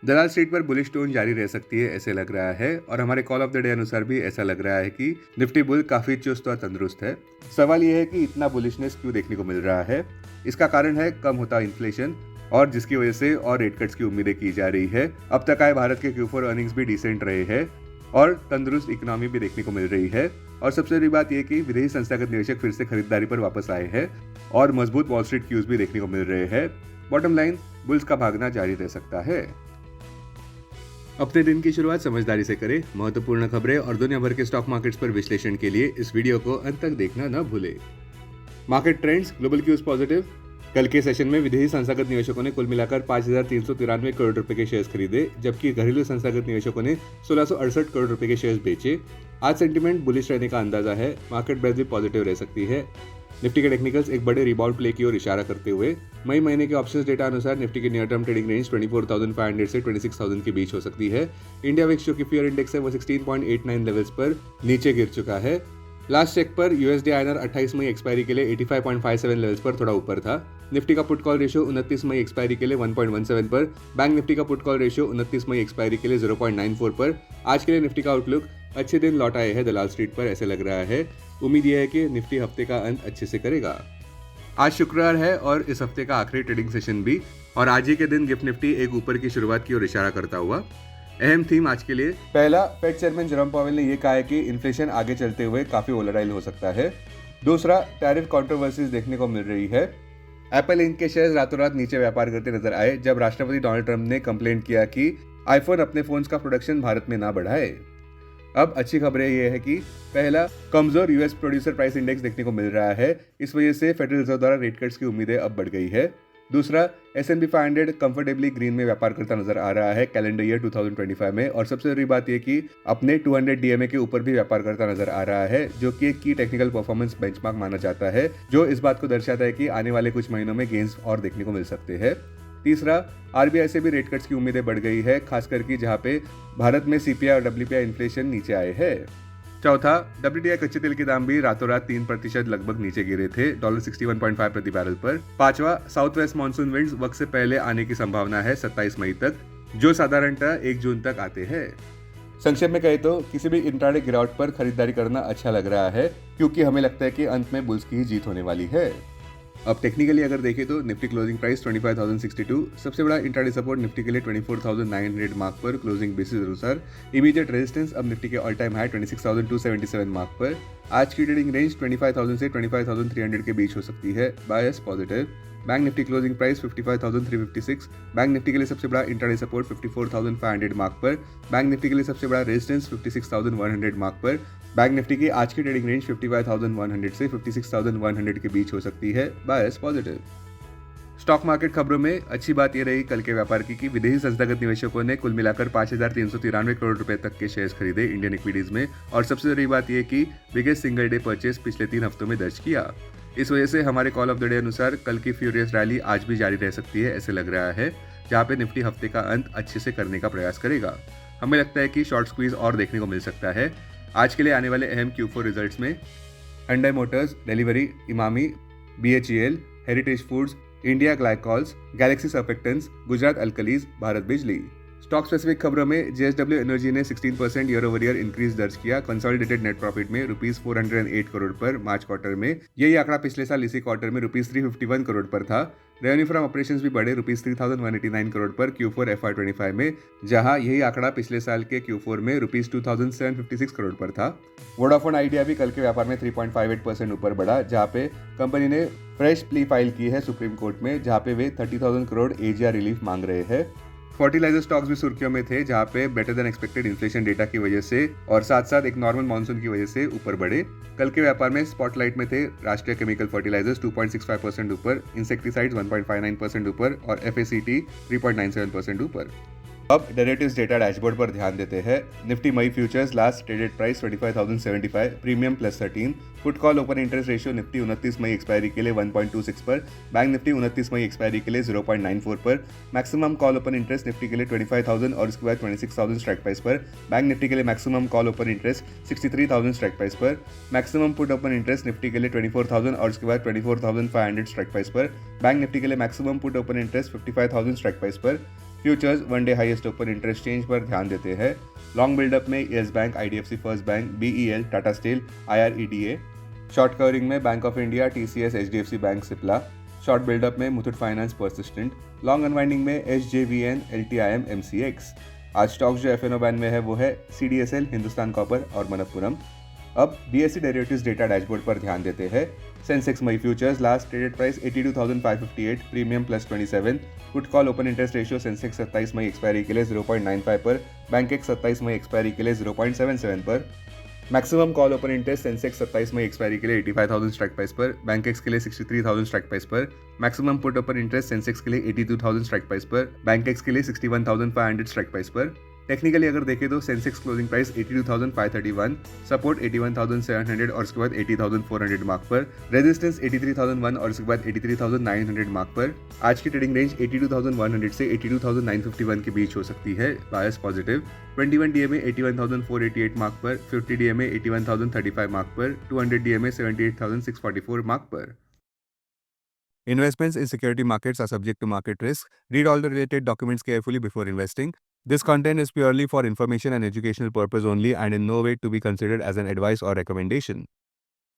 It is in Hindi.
दलाल स्ट्रीट पर बुलिश टोन जारी रह सकती है ऐसे लग रहा है, और हमारे कॉल ऑफ द डे अनुसार भी ऐसा लग रहा है कि निफ्टी बुल काफी चुस्त और तंदुरुस्त है। सवाल यह है कि इतना बुलिशनेस क्यों देखने को मिल रहा है। इसका कारण है कम होता इन्फ्लेशन, और जिसकी वजह से और रेट कट्स की उम्मीदें की जा रही है। अब तक आए भारत के Q4 अर्निंग्स भी डिसेंट रहे हैं और तंदुरुस्त इकोनॉमी भी देखने को मिल रही है। और सबसे बड़ी बात यह कि विदेशी संस्थागत निवेशक फिर से खरीदारी पर वापस आए हैं और मजबूत वॉल स्ट्रीट क्यूज भी देखने को मिल रहे हैं। बॉटम लाइन, बुल्स का भागना जारी रह सकता है। अपने दिन की शुरुआत समझदारी से करें। महत्वपूर्ण खबरें और दुनिया भर के स्टॉक मार्केट्स पर विश्लेषण के लिए इस वीडियो को अंत तक देखना न भूलें। Market trends, global cues positive. कल के सेशन में विदेशी संस्थागत निवेशकों ने कुल मिलाकर 5,393 करोड़ रुपए के शेयर्स खरीदे, जबकि घरेलू संस्थागत निवेशकों ने 1,668 करोड़ रुपए के शेयर्स बेचे। आज सेंटीमेंट बुलिश रहने का अंदाजा है। मार्केट ब्रेथ भी पॉजिटिव रह सकती है। निफ्टी के टेक्निकल्स एक बड़े रिबाउंड प्ले की ओर इशारा करते हुए मई महीने के ऑप्शंस डेटा अनुसार निफ्टी की नियर टर्म ट्रेडिंग रेंज 24,500 से 26,000 के बीच हो सकती है। इंडिया विक्स जो कि फियर इंडेक्स है वो 16.89 लेवल्स पर नीचे गिर चुका है। लास्ट चेक पर USD INR 28 मई एक्सपायरी के लिए 85.57 लेवल्स पर थोड़ा ऊपर था। निफ्टी का पुट कॉल रेशियो 29 मई एक्सपायरी के लिए 1.17 पर, बैंक निफ्टी का पुट कॉल रेशियो 29 मई एक्सपायरी के लिए 0.94 पर। आज के लिए निफ्टी का आउटलुक अच्छे दिन लौट आए हैं दलाल स्ट्रीट पर ऐसे लग रहा है। उम्मीद यह है कि निफ्टी हफ्ते का अंत अच्छे से करेगा। आज शुक्रवार है और इस हफ्ते का आखिरी ट्रेडिंग सेशन भी, और आज ही के दिन गिफ्ट निफ्टी एक ऊपर की शुरुआत की ओर इशारा करता हुआ। अहम थीम आज के लिए, पहला, फेड चेयरमैन जेरोम पावेल ने यह कहा है कि इन्फ्लेशन आगे चलते हुए काफी वोलेटाइल हो सकता है। दूसरा, टैरिफ कंट्रोवर्सीज देखने को मिल रही है। एप्पल इंक के शेयर्स रातों रात नीचे व्यापार करते नजर आए जब राष्ट्रपति डोनाल्ड ट्रंप ने कंप्लेंट किया कि आईफोन अपने फोन्स का प्रोडक्शन भारत में ना बढ़ाए। अब अच्छी खबरें यह है कि पहला, कमजोर यूएस प्रोड्यूसर प्राइस इंडेक्स देखने को मिल रहा है। इस वजह से फेडरल रिजर्व द्वारा रेट कट्स की उम्मीदें अब बढ़ गई है। दूसरा, S&P 500 कंफर्टेबली ग्रीन में व्यापार करता नजर आ रहा है कैलेंडर ईयर 2025 में, और सबसे बड़ी बात यह कि अपने 200 DMA के ऊपर भी व्यापार करता नजर आ रहा है, जो कि एक की टेक्निकल परफॉर्मेंस बेंचमार्क माना जाता है, जो इस बात को दर्शाता है कि आने वाले कुछ महीनों में गेंस और देखने को मिल सकते हैं। तीसरा, RBI से भी रेट कट्स की उम्मीदें बढ़ गई है, खासकर कि जहां पे भारत में CPI और WPI इन्फ्लेशन नीचे आए हैं। चौथा, WTI कच्चे तेल के दाम भी रातों रात 3% लगभग नीचे गिरे थे, $61.5 प्रति बैरल पर। पांचवा, साउथ वेस्ट मानसून विंड्स वक्त से पहले आने की संभावना है 27 मई तक, जो साधारणतः 1 जून तक आते हैं। संक्षेप में कहे तो किसी भी इंट्राडे गिरावट पर खरीदारी करना अच्छा लग रहा है, क्योंकि हमें लगता है कि अंत में बुल्स की ही जीत होने वाली है। अब टेक्निकली अगर देखें तो निफ्टी क्लोजिंग प्राइस 25,062, सबसे बड़ा इंट्राडे सपोर्ट निफ्टी के लिए 24,900 मार्क पर क्लोजिंग बेसिस अनुसार। इमीडिएट रेजिस्टेंस अब निफ्टी के ऑल टाइम हाई 26,277 मार्क पर। आज की ट्रेडिंग रेंज 25,000 से 25,300 के बीच हो सकती है। Bias positive. Bank Nifty closing price 55,356, bank Nifty के लिए सबसे बड़ा इंट्राडे सपोर्ट 54,500 मार्क पर, बैंक निफ्टी के लिए सबसे बड़ा रेजिस्टेंस 56,100 मार्क पर। बैंक निफ्टी की आज की ट्रेडिंग रेंज 55,100 से 56,100 के बीच हो सकती है। Bias positive. स्टॉक मार्केट खबरों में अच्छी बात यह रही कल के व्यापार की कि विदेशी संस्थागत निवेशकों ने कुल मिलाकर 5,393 करोड़ रुपए तक के शेयर्स खरीदे इंडियन इक्विटीज में, और सबसे बड़ी बात यह कि बिगेस्ट सिंगल डे परचेस पिछले 3 हफ्तों में दर्ज किया। इस वजह से हमारे कॉल ऑफ द डे अनुसार कल की फ्यूरियस रैली आज भी जारी रह सकती है ऐसे लग रहा है, जहां पे निफ्टी हफ्ते का अंत अच्छे से करने का प्रयास करेगा। हमें लगता है कि शॉर्ट स्क्वीज और देखने को मिल सकता है। आज के लिए आने वाले अहम Q4 रिजल्ट्स में Hyundai Motors, Delhivery, Emami, BHEL, Heritage Foods, India Glycols, Galaxy Surfactants, Gujarat Alkalies, Bharat Bijlee. Stock specific खबरों में JSW एनर्जी ने 16% ईयर ओवर ईयर इंक्रीज दर्ज किया कंसोलिडेटेड नेट प्रॉफिट में ₹408 करोड़ पर मार्च क्वार्टर में। यही आंकड़ा पिछले साल इसी क्वार्टर में ₹351 करोड़ पर था। रेवेन्यू फ्रॉम ऑपरेशंस भी बढ़े ₹3,189 करोड़ पर Q4 FY25 में, जहां यही आंकड़ा पिछले साल के Q4 में ₹2,756 करोड़ पर था। वोडाफोन आइडिया भी कल के व्यापार में 3.58% ऊपर बढ़ा, जहां पे कंपनी ने फ्रेश प्ली फाइल की है सुप्रीम कोर्ट में, जहां पे वे 30,000 करोड़ AGR रिलीफ मांग रहे हैं। फर्टिलाइजर स्टॉक्स भी सुर्खियों में थे, जहां पे better than expected inflation data की वजह से और साथ साथ एक नॉर्मल मानसून की वजह से ऊपर बढ़े। कल के व्यापार में स्पॉटलाइट में थे राष्ट्रीय केमिकल फर्टिलाइजर्स 2.65% ऊपर, इंसेक्टिसाइड्स 1.59% ऊपर और FACT 3.97% ऊपर। अब डेरिवेटिव्स डेटा डैशबोर्ड पर ध्यान देते हैं। निफ्टी मई futures last traded price 25,075, premium +13। Put call open interest ratio Nifty 29 मई एक्सपायरी के लिए 1.26 पर, बैंक निफ्टी 29 मई एक्सपायरी के लिए 0.94 पर, maximum call open interest Nifty के लिए 25,000 और उसके बाद 26,000 स्ट्राइक प्राइस पर, बैंक निफ्टी के लिए maximum call open interest 63,000 strike price पर, maximum put open interest Nifty के लिए 24,000 और उसके बाद 24,500 स्ट्राइक प्राइस पर, बैंक निफ्टी के लिए maximum put open interest 55,000 strike price पर। Futures one day highest open interest change पर ध्यान देते हैं। लॉन्ग बिल्डअप में Yes Bank, IDFC First Bank, BEL, Tata Steel, IREDA। Short covering में Bank of India, TCS, HDFC Bank, Cipla. Short buildup में Muthoot Finance, Persistent. Long unwinding में SJVN, LTIM, MCX। आज स्टॉक्स जो FNO बैन में है वो है CDSL, हिंदुस्तान कॉपर और मनप्पुरम। अब BSE डेरिवेटिव्स डेटा डैशबोर्ड पर ध्यान देते हैं। सेंसेक्स मई futures last traded price 82,558, premium +27। Put call open interest ratio Sensex 27 मई एक्सपायरी के लिए 0.95 पर, बैंकेक्स 27 मई एक्सपायरी के लिए 0.77 पर। Maximum call open interest Sensex 27 मई एक्सपायरी के लिए 85,000 स्ट्राइक प्राइस पर, बैंकेक्स के लिए 63,000 स्ट्राइक प्राइस पर। Maximum put open interest Sensex के लिए 82,000 स्ट्राइक प्राइस पर, बैंकेक्स के लिए 61,500 स्ट्राइक प्राइस पर। टेक्निकली अगर देखें तो सेंसेक्स क्लोजिंग प्राइस 82,531, सपोर्ट 81,700 और उसके बाद 80,400 मार्क पर, रेजिस्टेंस 83,001 और उसके बाद 83,900 मार्क पर। आज की ट्रेडिंग रेंज 82,100 से 82,951 के बीच हो सकती है, बायस पॉजिटिव। 21 डीए में 81,488 मार्क पर, 50 डीए में 81,035 मार्क पर, 200 डीए में 78,644 मार्क पर। Investments in security markets are subject to market risk. Read all the related documents carefully before investing. This content is purely for information and educational purpose only and in no way to be considered as an advice or recommendation.